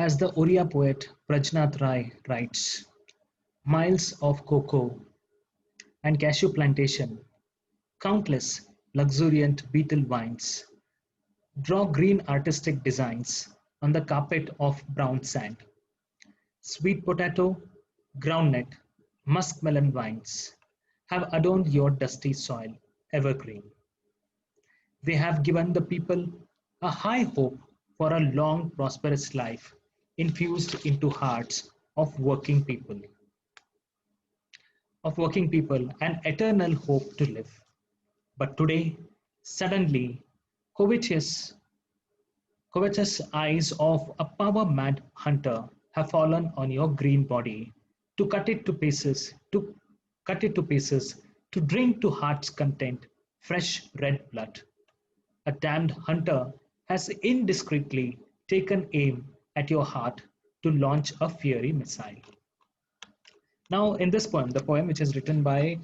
As the Oriya poet Prajnath Rai writes, miles of cocoa and cashew plantation, countless luxuriant beetle vines, draw green artistic designs on the carpet of brown sand. Sweet potato, groundnut, muskmelon vines have adorned your dusty soil evergreen. They have given the people a high hope for a long, prosperous life infused into hearts of working people, an eternal hope to live. But today, suddenly, covetous, covetous eyes of a power-mad hunter have fallen on your green body to cut it to pieces, to drink to heart's content fresh red blood. A damned hunter has indiscreetly taken aim at your heart to launch a fiery missile. Now, in this poem, the poem which is written by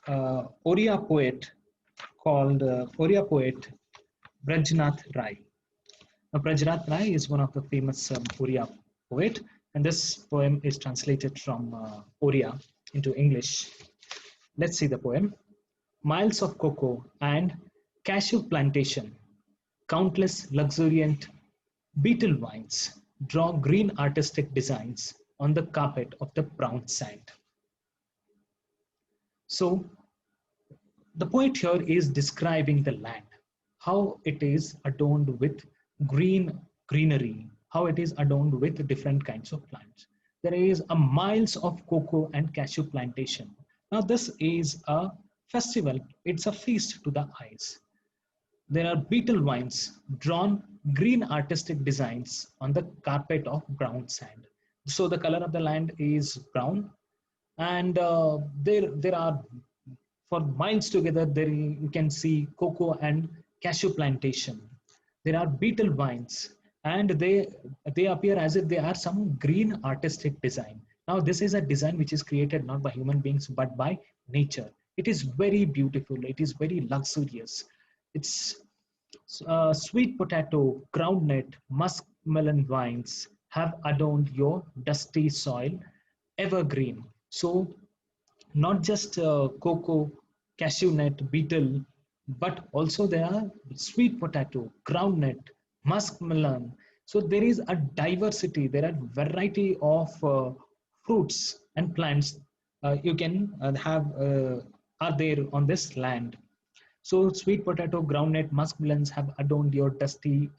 Oriya poet called Oriya poet Brajnath Rai. Now, Brajnath Rai is one of the famous Oriya poet, and this poem is translated from Oriya into English. Let's see the poem. Miles of cocoa and cashew plantation, countless luxuriant beetle vines draw green artistic designs on the carpet of the brown sand. So, the poet here is describing the land, how it is adorned with greenery, how it is adorned with different kinds of plants. There is a miles of cocoa and cashew plantation. Now, this is a festival, it's a feast to the eyes. There are beetle vines, drawn green artistic designs on the carpet of brown sand. So the color of the land is brown, and there are for miles together. There you can see cocoa and cashew plantation. There are beetle vines, and they appear as if they are some green artistic design. Now this is a design which is created not by human beings but by nature. It is very beautiful. It is very luxurious. It's sweet potato, groundnut, muskmelon vines have adorned your dusty soil evergreen. So, not just cocoa, cashew nut, beetle, but also there are sweet potato, groundnut, muskmelon. So, there is a diversity, there are variety of fruits and plants you can have are there on this land. So sweet potato, groundnut, muskmelons have adorned your dusty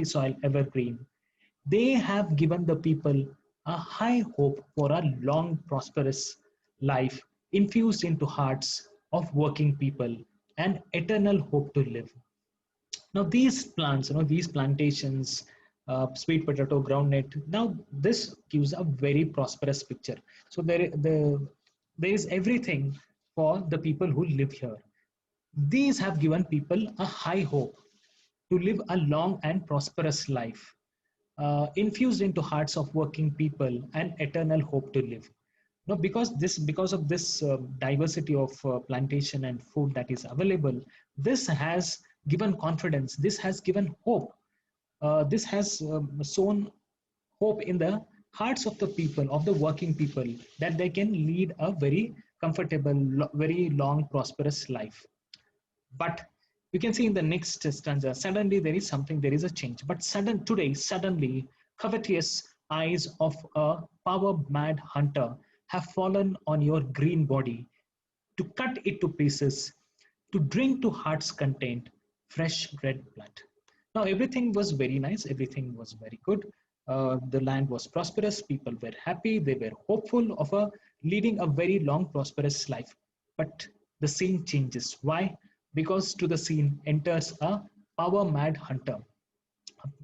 soil evergreen. They have given the people a high hope for a long, prosperous life infused into hearts of working people, an eternal hope to live. Now these plants, these plantations, sweet potato, groundnut, now this gives a very prosperous picture. So there is everything for the people who live here. These have given people a high hope to live a long and prosperous life, infused into hearts of working people an eternal hope to live. Now, because of this diversity of plantation and food that is available, this has given confidence. This has given hope. This has sown hope in the hearts of the people, of the working people, that they can lead a very comfortable, very long, prosperous life. But you can see in the next stanza, suddenly there is a change. But suddenly, covetous eyes of a power mad hunter have fallen on your green body to cut it to pieces, to drink to heart's content fresh red blood. Now, everything was very nice, everything was very good. The land was prosperous, people were happy, they were hopeful of leading a very long, prosperous life. But the scene changes. Why? Because to the scene enters a power mad hunter,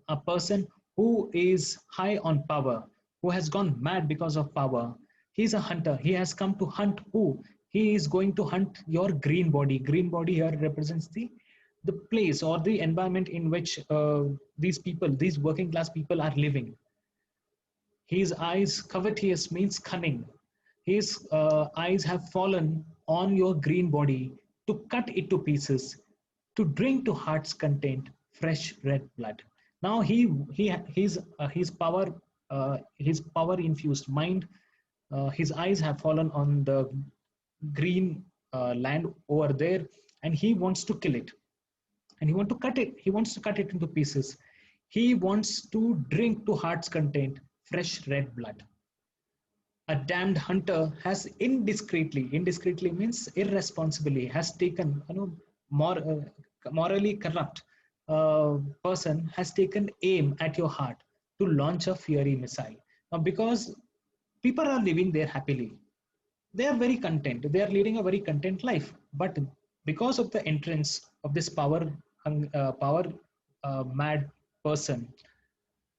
a person who is high on power, who has gone mad because of power. He's a hunter. He has come to hunt who? He is going to hunt your green body. Green body here represents the place or the environment in which these people, these working class people are living. His eyes, covetous means cunning. His eyes have fallen on your green body to cut it to pieces, to drink to heart's content fresh red blood. Now his power infused mind, his eyes have fallen on the green land over there, and he wants to kill it, and he wants to cut it into pieces. He wants to drink to heart's content fresh red blood. A damned hunter has indiscreetly means irresponsibly, has taken, morally corrupt person has taken aim at your heart to launch a fiery missile. Now, because people are living there happily, they are very content, they are leading a very content life, but because of the entrance of this power mad person,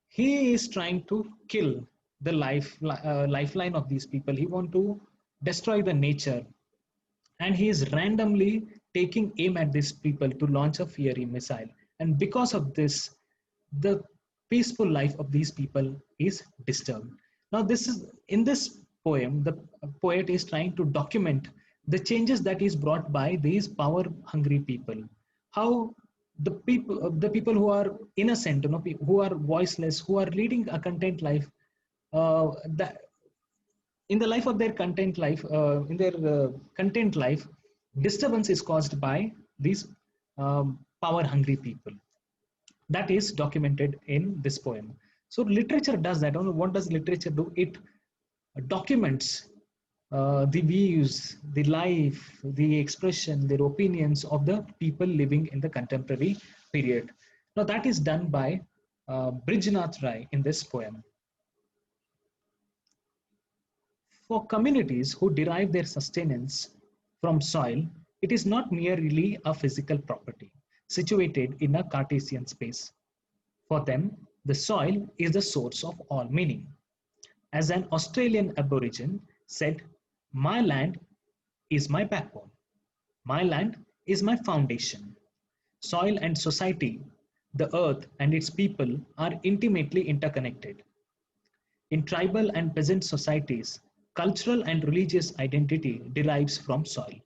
he is trying to kill the lifeline of these people. He want to destroy the nature, and he is randomly taking aim at these people to launch a fiery missile. And because of this, the peaceful life of these people is disturbed. Now this is, in this poem, the poet is trying to document the changes that is brought by these power hungry people. How the people who are innocent, who are voiceless, who are leading a content life, that in the life of their content life, in their content life, disturbance is caused by these power hungry people. That is documented in this poem. So literature does that. What does literature do? It documents the views, the life, the expression, their opinions of the people living in the contemporary period. Now that is done by Brijnath Rai in this poem. For communities who derive their sustenance from soil, it is not merely a physical property situated in a Cartesian space. For them, the soil is the source of all meaning. As an Australian Aborigine said, "My land is my backbone. My land is my foundation." Soil and society, the earth and its people are intimately interconnected. In tribal and peasant societies, cultural and religious identity derives from soil,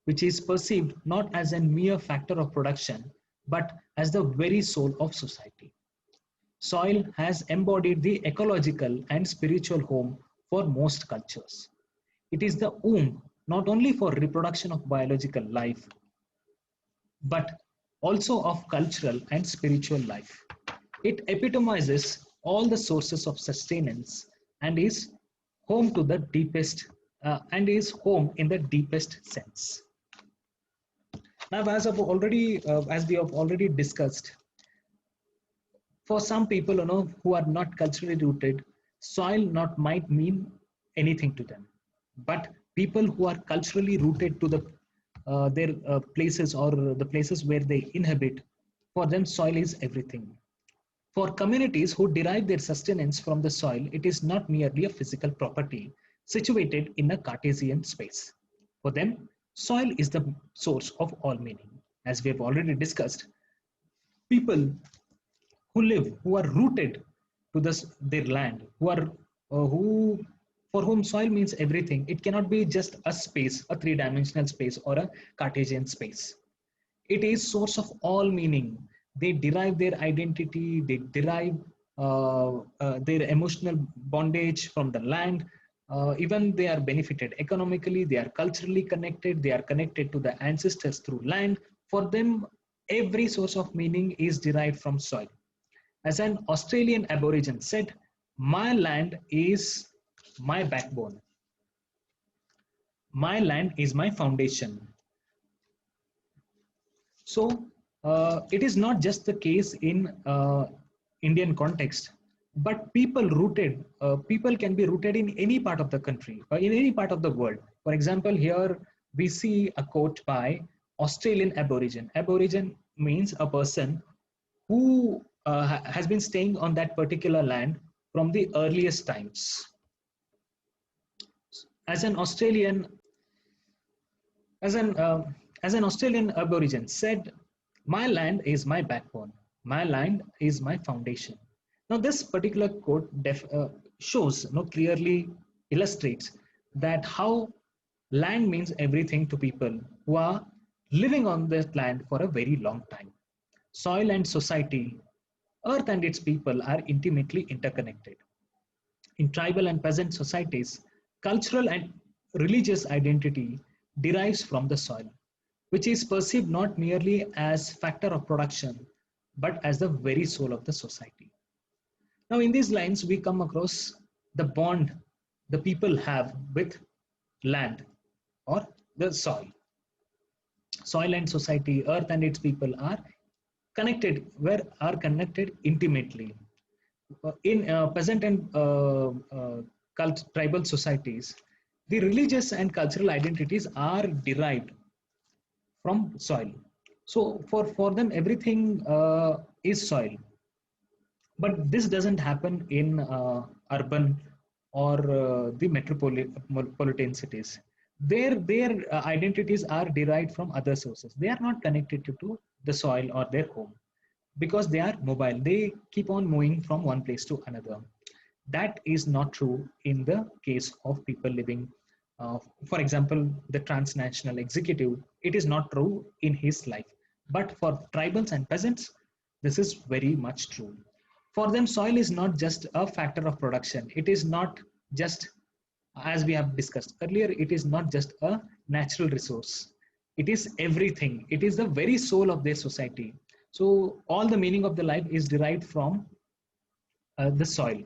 which is perceived not as a mere factor of production, but as the very soul of society. Soil has embodied the ecological and spiritual home for most cultures. It is the womb not only for reproduction of biological life, but also of cultural and spiritual life. It epitomizes all the sources of sustenance and is home to the deepest and is home in the deepest sense. Now, as we have already discussed, for some people, who are not culturally rooted, soil not might mean anything to them. But people who are culturally rooted to their places, or the places where they inhabit, for them soil is everything. For communities who derive their sustenance from the soil, it is not merely a physical property situated in a Cartesian space. For them, soil is the source of all meaning. As we have already discussed, people who are rooted to their land, who for whom soil means everything. It cannot be just a space, a three-dimensional space or a Cartesian space. It is source of all meaning. They derive their identity, they derive their emotional bondage from the land. Even they are benefited economically, they are culturally connected, they are connected to the ancestors through land. For them, every source of meaning is derived from soil. As an Australian Aborigine said, "My land is my backbone. My land is my foundation." So it is not just the case in Indian context, but people can be rooted in any part of the country or in any part of the world. For example, here we see a quote by Australian Aborigine. Aborigine means a person who has been staying on that particular land from the earliest times. As an Australian, as an Australian Aborigine said, "My land is my backbone. My land is my foundation." Now, this particular quote shows, clearly illustrates that how land means everything to people who are living on this land for a very long time. Soil and society Earth and its people are intimately interconnected. In tribal and peasant societies, cultural and religious identity derives from the soil, which is perceived not merely as factor of production, but as the very soul of the society. Now, in these lines, we come across the bond the people have with land or the soil. Soil and society, earth and its people are connected, where are connected intimately. In peasant and tribal societies, the religious and cultural identities are derived from soil. So for them, everything is soil. But this doesn't happen in urban or the metropolitan cities. Their identities are derived from other sources. They are not connected to the soil or their home because they are mobile. They keep on moving from one place to another. That is not true in the case of people living. For example, the transnational executive, it is not true in his life. But for tribals and peasants, this is very much true. For them, soil is not just a factor of production. It is not just, as we have discussed earlier, it is not just a natural resource. It is everything. It is the very soul of their society. So all the meaning of the life is derived from the soil.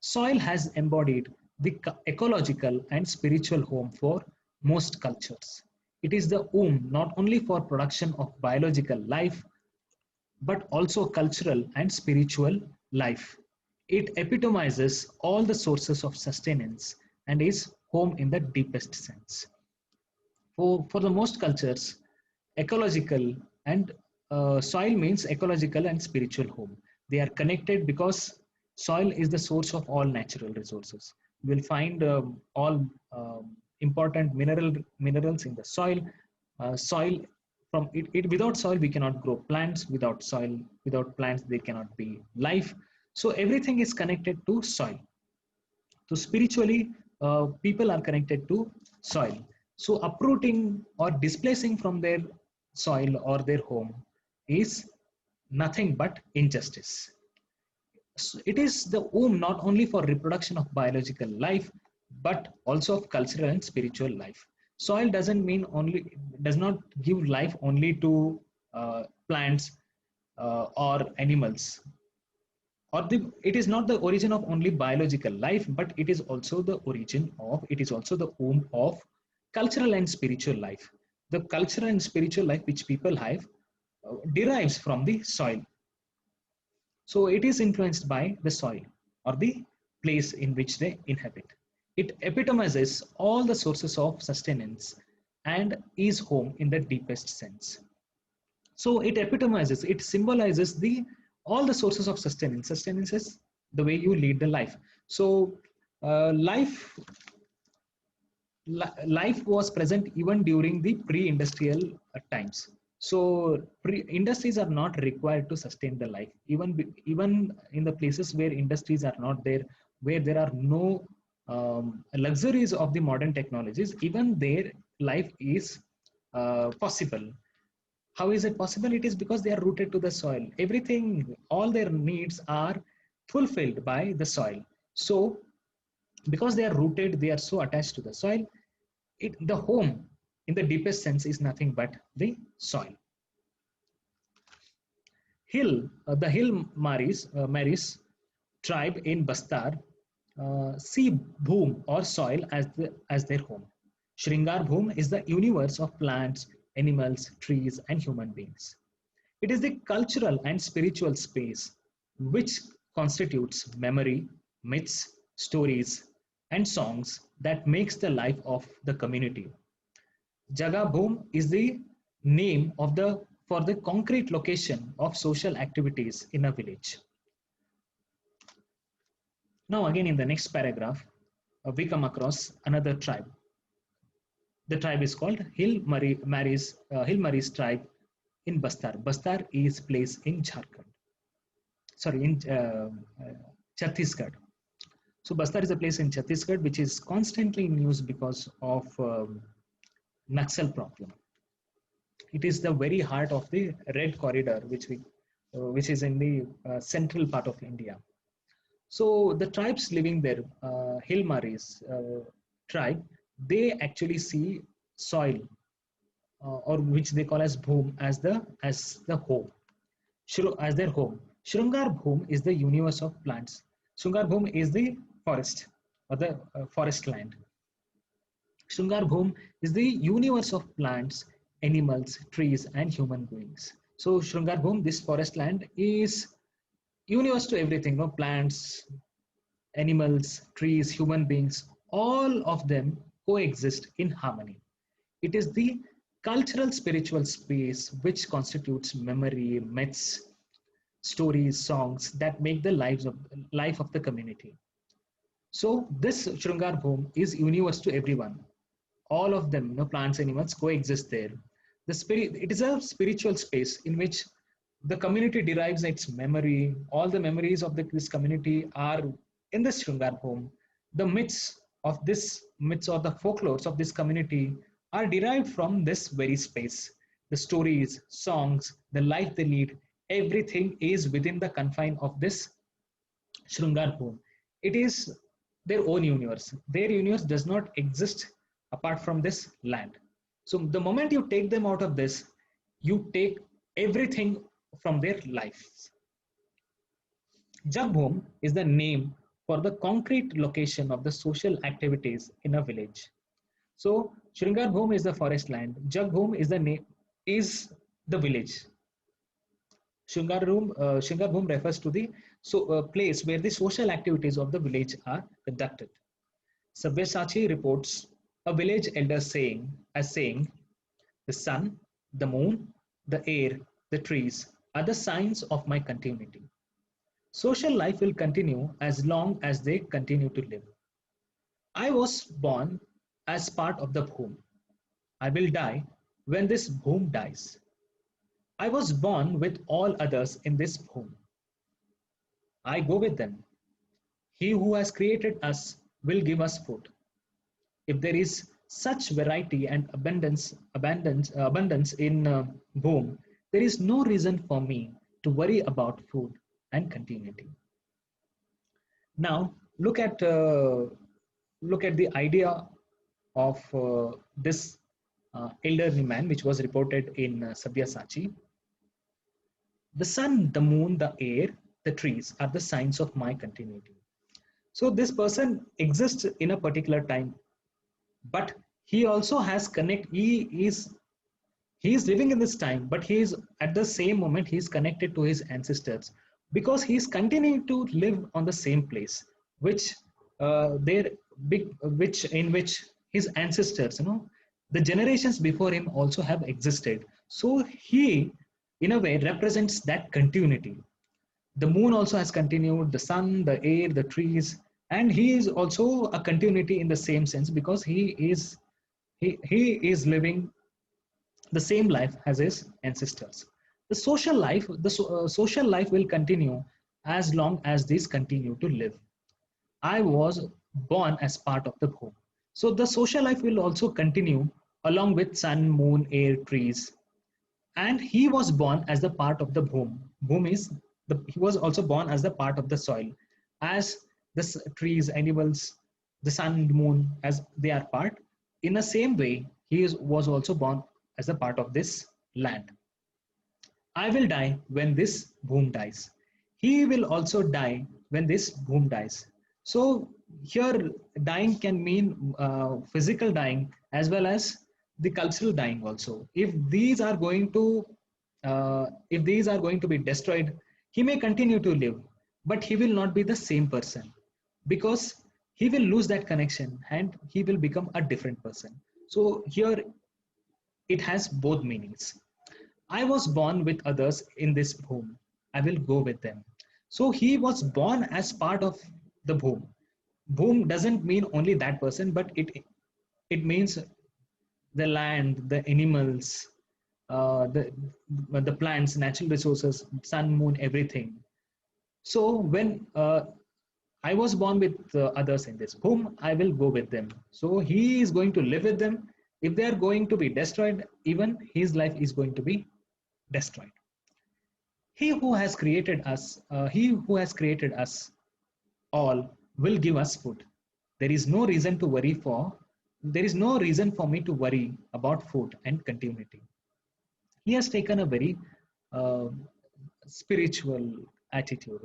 Soil has embodied the ecological and spiritual home for most cultures. It is the womb not only for production of biological life, but also cultural and spiritual life. It epitomizes all the sources of sustenance and is home in the deepest sense. For the most cultures, ecological and soil means ecological and spiritual home. They are connected because soil is the source of all natural resources. You will find all important minerals in the soil. Soil from without soil we cannot grow plants. Without soil, without plants there cannot be life. So everything is connected to soil. So spiritually, people are connected to soil. So uprooting or displacing from their soil or their home is nothing but injustice. So it is the womb not only for reproduction of biological life, but also of cultural and spiritual life. Soil does not give life only to plants or animals, or it is not the origin of only biological life, but it is also the origin of, it is also the womb of cultural and spiritual life. The cultural and spiritual life which people have derives from the soil. So it is influenced by the soil or the place in which they inhabit. It epitomizes all the sources of sustenance and is home in the deepest sense. So it epitomizes, it symbolizes the all the sources of sustenance. Sustenance is the way you lead the life. So life was present even during the pre-industrial times. So industries are not required to sustain the life. Even in the places where industries are not there, where there are no luxuries of the modern technologies, even there life is possible. How is it possible? It is because they are rooted to the soil. Everything, all their needs are fulfilled by the soil. So because they are rooted, they are so attached to the soil. The home in the deepest sense is nothing but the soil. The Hill Maris tribe in Bastar see Bhoom or soil as their home. Shringar Bhoom is the universe of plants, animals, trees, and human beings. It is the cultural and spiritual space which constitutes memory, myths, stories, and songs that makes the life of the community. Jaga Bhoom is the name of the for the concrete location of social activities in a village. Now again in the next paragraph, we come across another tribe. The tribe is called Hill Maris tribe in Bastar. Bastar is placed in Jharkhand. Sorry, in Chhattisgarh. So Bastar is a place in Chhattisgarh which is constantly in news because of Naxal problem. It is the very heart of the Red Corridor, which we which is in the central part of India. So the tribes living there, Hilmaris tribe, they actually see soil, or which they call as bhum, as the home, as their home. Shrungar Bhum is the universe of plants. Shrungar Bhum is the forest, or the forest land. Shrungar Bhum is the universe of plants, animals, trees, and human beings. So Shrungar Bhum, this forest land, is universe to everything. No, plants, animals, trees, human beings, all of them coexist in harmony. It is the cultural spiritual space which constitutes memory, myths, stories, songs that make the life of the community. So this Shrungar Bhum is universe to everyone. All of them, plants, animals coexist there. The spirit, it is a spiritual space in which the community derives its memory. All the memories of this community are in this Shrungar Bhum. The myths or the folklores of this community are derived from this very space. The stories, songs, the life they lead, everything is within the confine of this Shrungar Bhum. It is their own universe. Their universe does not exist apart from this land. So the moment you take them out of this, you take everything from their lives. Jagbhum is the name for the concrete location of the social activities in a village. So Shringar Bhum is the forest land. Jagbhum is the name is the village. Shringar Bhum refers to the place where the social activities of the village are conducted. Sabyasachi reports a village elder saying, the sun, the moon, the air, the trees are the signs of my continuity. Social life will continue as long as they continue to live. I was born as part of the bhum. I will die when this bhum dies. I was born with all others in this bhum. I go with them. He who has created us will give us food. If there is such variety and abundance in Bhum, there is no reason for me to worry about food and continuity. Now, look at the idea of this elderly man, which was reported in Sabyasachi. The sun, the moon, the air, the trees are the signs of my continuity. So this person exists in a particular time, but he also has he is living in this time, but he is at the same moment he is connected to his ancestors, because he is continuing to live on the same place which their big which in which his ancestors, the generations before him also have existed. So he in a way represents that continuity. The moon also has continued, the sun, the air, the trees, and he is also a continuity in the same sense, because he is living the same life as his ancestors. The social life will continue as long as these continue to live. I was born as part of the bhum. So the social life will also continue along with sun, moon, air, trees, and he was born as the part of the bhum. Bhum is he was also born as the part of the soil, as the trees, animals, the sun, moon, as they are part. In the same way, was also born as a part of this land. I will die when this bhum dies. He will also die when this bhum dies. So here, dying can mean physical dying as well as the cultural dying also. If these are going to be destroyed, he may continue to live, but he will not be the same person, because he will lose that connection and he will become a different person. So here it has both meanings. I was born with others in this bhum. I will go with them. So he was born as part of the bhum. Bhum doesn't mean only that person, but it means the land, the animals, the plants, natural resources, sun, moon, everything. So when I was born with others in this bhum, I will go with them. So he is going to live with them. If they are going to be destroyed, even his life is going to be destroyed. He who has created us all will give us food. There is no reason to worry for, there is no reason for me to worry about food and continuity. He has taken a very uh, spiritual attitude,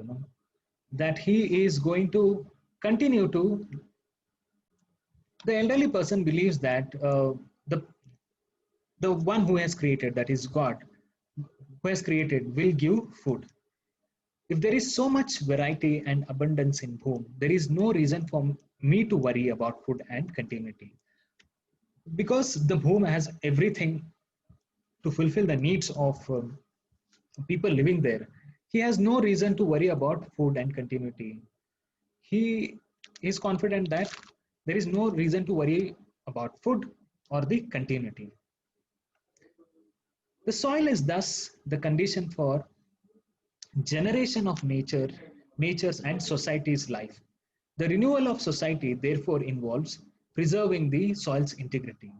that he is going to continue to. The elderly person believes that the one who has created, that is God, who has created, will give food. If there is so much variety and abundance in home, there is no reason for me to worry about food and continuity. Because the home has everything to fulfill the needs of people living there, he has no reason to worry about food and continuity. He is confident that there is no reason to worry about food or the continuity. The soil is thus the condition for generation of nature's and society's life. The renewal of society therefore involves preserving the soil's integrity.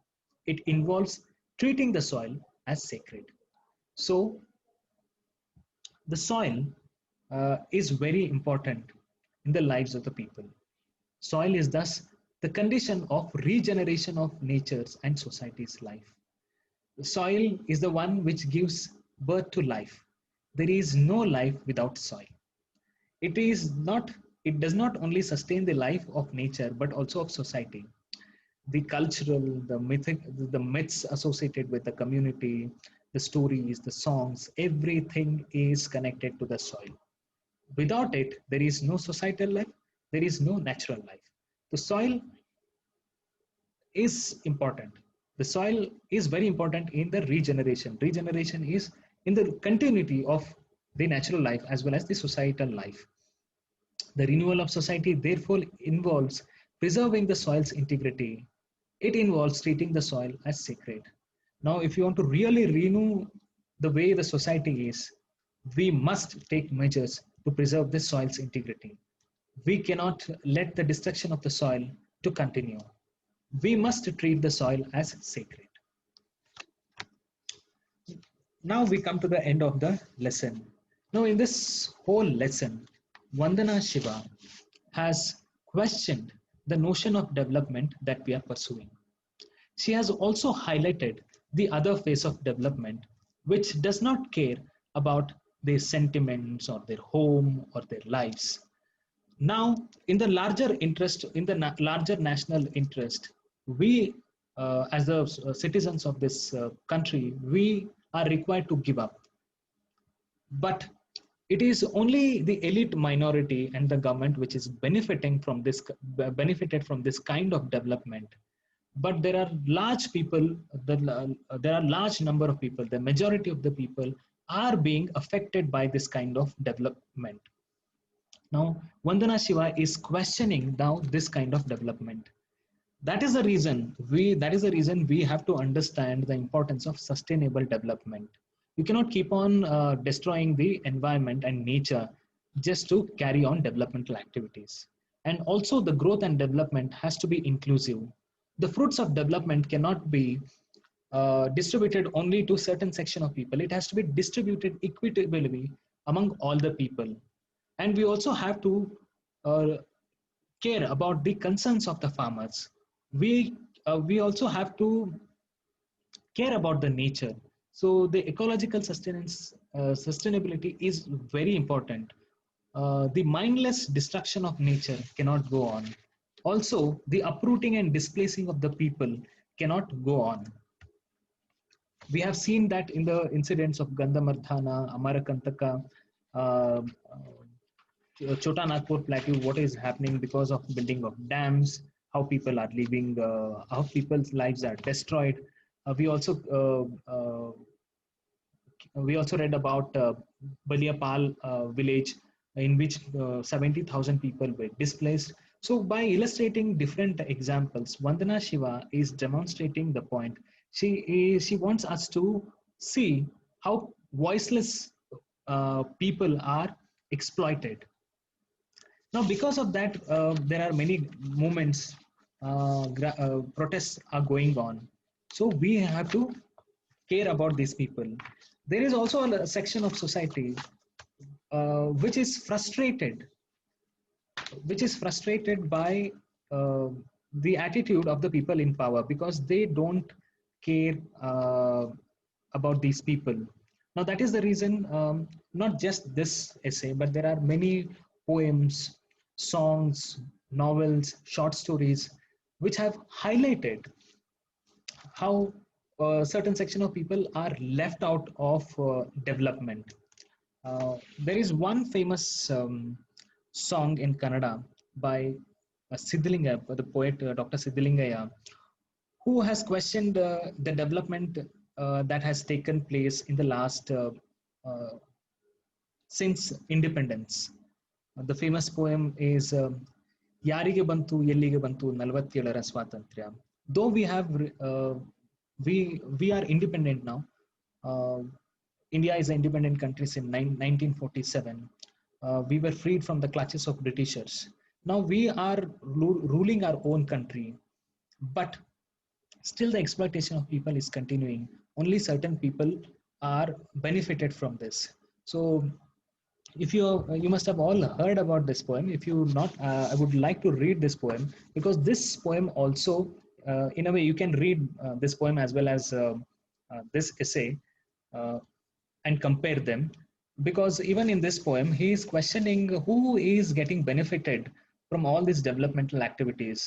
It involves treating the soil as sacred. So the soil is very important in the lives of the people. Soil is thus the condition of regeneration of nature's and society's life. The soil is the one which gives birth to life. There is no life without soil. It is not, it does not only sustain the life of nature, but also of society. The cultural, the mythic, the myths associated with the community, the stories, the songs, everything is connected to the soil. Without it, there is no societal life, there is no natural life. The soil is important. The soil is very important in the regeneration. Regeneration is in the continuity of the natural life as well as the societal life. The renewal of society therefore involves preserving the soil's integrity. It involves treating the soil as sacred. Now, if you want to really renew the way the society is, we must take measures to preserve the soil's integrity. We cannot let the destruction of the soil to continue. We must treat the soil as sacred. Now we come to the end of the lesson. Now in this whole lesson, Vandana Shiva has questioned the notion of development that we are pursuing. She has also highlighted the other phase of development, which does not care about their sentiments or their home or their lives. Now, in the larger interest, in the larger national interest, we, as the citizens of this country, we are required to give up. But it is only the elite minority and the government which is benefited from this kind of development. But there are large people, there are large number of people, the majority of the people are being affected by this kind of development. Now, Vandana Shiva is questioning now this kind of development. That is the reason we have to understand the importance of sustainable development. You cannot keep on destroying the environment and nature just to carry on developmental activities. And also the growth and development has to be inclusive. The fruits of development cannot be distributed only to certain section of people. It has to be distributed equitably among all the people. And we also have to uh, care about the concerns of the farmers. We also have to care about the nature. So the ecological sustainability is very important. The mindless destruction of nature cannot go on. Also, the uprooting and displacing of the people cannot go on. We have seen that in the incidents of Gandhamardhana, Amarakantaka, uh, Chota Nagpur Plateau, what is happening because of building of dams, how people are living, how people's lives are destroyed. We also read about Baliapal village in which 70,000 people were displaced. So by illustrating different examples, Vandana Shiva is demonstrating the point. She wants us to see how voiceless people are exploited. Now, because of that, there are many movements, protests are going on. So we have to care about these people. There is also a section of society which is frustrated, by uh, the attitude of the people in power, because they don't care about these people. Now that is the reason, not just this essay, but there are many poems, songs, novels, short stories, which have highlighted how certain section of people are left out of development. There is one famous song in Kannada by Siddhalingaya, the poet Dr. Siddhalingaya, who has questioned the development that has taken place in the last uh, since independence. The famous poem is Yarige Bantu Yellige Bantu Nalvattelರ ಸ್ವಾತಂತ್ರ್ಯ. Though we have we are independent now. Uh, India is an independent country since 1947. We were freed from the clutches of Britishers. Now we are ruling our own country, but still the exploitation of people is continuing. Only certain people are benefited from this. So if you must have all heard about this poem. If you not, I would like to read this poem, because this poem also, in a way, you can read this poem as well as this essay, uh, and compare them, because even in this poem he is questioning who is getting benefited from all these developmental activities.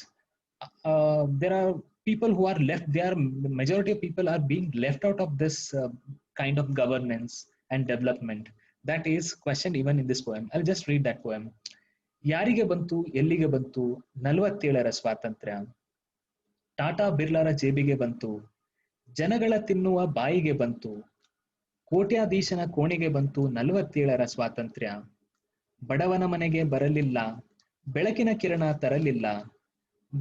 There are people who are left, there are, the majority of people are being left out of this kind of governance and development. That is questioned even in this poem. I'll just read that poem. ಯಾರಿಗೆ ಬಂತು ಎಲ್ಲಿಗೆ ಬಂತು 47ರ ಸ್ವಾತಂತ್ರ್ಯ, ಟಾಟಾ ಬಿರ್ಲಾರ ಜೇಬಿಗೆ ಬಂತು, ಜನಗಳ ತಿನ್ನುವ ಬಾಯಿಗೆ ಬಂತು, ಕೋಟ್ಯಾಧೀಶನ ಕೋಣೆಗೆ ಬಂತು 47ರ ಸ್ವಾತಂತ್ರ್ಯ, ಬಡವನ ಮನೆಗೆ ಬರಲಿಲ್ಲ, ಬೆಳಕಿನ ಕಿರಣ ತರಲಿಲ್ಲ,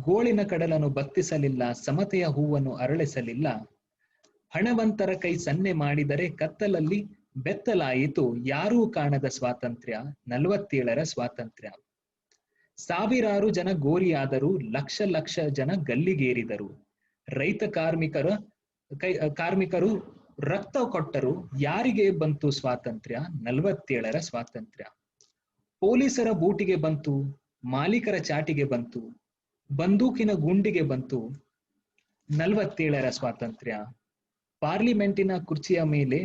ಗೋಳಿನ ಕಡಲನ್ನು ಬತ್ತಿಸಲಿಲ್ಲ, ಸಮತೆಯ ಹೂವನ್ನು ಅರಳಿಸಲಿಲ್ಲ, ಹಣವಂತರ ಕೈ ಸನ್ನೆ ಮಾಡಿದರೆ ಕತ್ತಲಲ್ಲಿ ಬೆತ್ತಲಾಯಿತು ಯಾರೂ ಕಾಣದ ಸ್ವಾತಂತ್ರ್ಯ 47ರ ಸ್ವಾತಂತ್ರ್ಯ. ಸಾವಿರಾರು ಜನ ಗೋರಿಯಾದರು, ಲಕ್ಷ ಲಕ್ಷ ಜನ ಗಲ್ಲಿಗೇರಿದರು, ರೈತ ಕಾರ್ಮಿಕರು ರಕ್ತ ಕೊಟ್ಟರು, ಯಾರಿಗೆ ಬಂತು ಸ್ವಾತಂತ್ರ್ಯ 47ರ ಸ್ವಾತಂತ್ರ್ಯ. ಪೊಲೀಸರ ಬೂಟಿಗೆ ಬಂತು, ಮಾಲೀಕರ ಚಾಟಿಗೆ ಬಂತು, ಬಂದೂಕಿನ ಗುಂಡಿಗೆ ಬಂತು 47ರ ಸ್ವಾತಂತ್ರ್ಯ. ಪಾರ್ಲಿಮೆಂಟಿನ ಕುರ್ಚಿಯ ಮೇಲೆ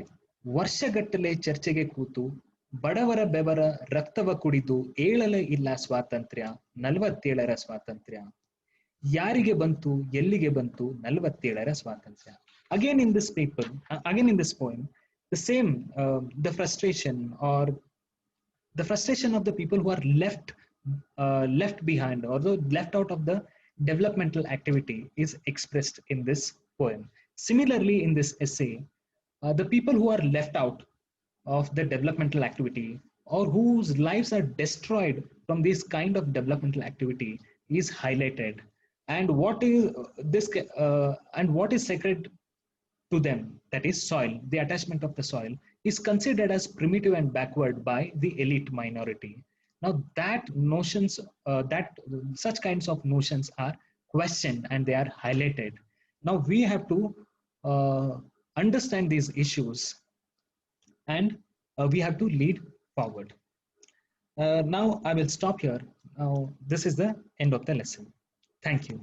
ವರ್ಷಗಟ್ಟಲೆ ಚರ್ಚೆಗೆ ಕೂತು, ಬಡವರ ಬೆವರ ರಕ್ತವ ಕುಡಿದು ಏಳಲೇ ಇಲ್ಲ ಸ್ವಾತಂತ್ರ್ಯ 47ರ ಸ್ವಾತಂತ್ರ್ಯ. ಯಾರಿಗೆ ಬಂತು ಎಲ್ಲಿಗೆ ಬಂತು 47ರ ಸ್ವಾತಂತ್ರ್ಯ. Again in this paper, again in this poem, the same, the frustration, or the frustration of the people who are left behind, or left out of the developmental activity, is expressed in this poem. Similarly, in this essay, the people who are left out of the developmental activity, or whose lives are destroyed from this kind of developmental activity, is highlighted. And what is this? And what is sacred to them, that is soil, the attachment of the soil, is considered as primitive and backward by the elite minority. Now that notions, that such kinds of notions are questioned and they are highlighted. Now we have to understand these issues, and we have to lead forward. Now I will stop here. Now this is the end of the lesson. Thank you.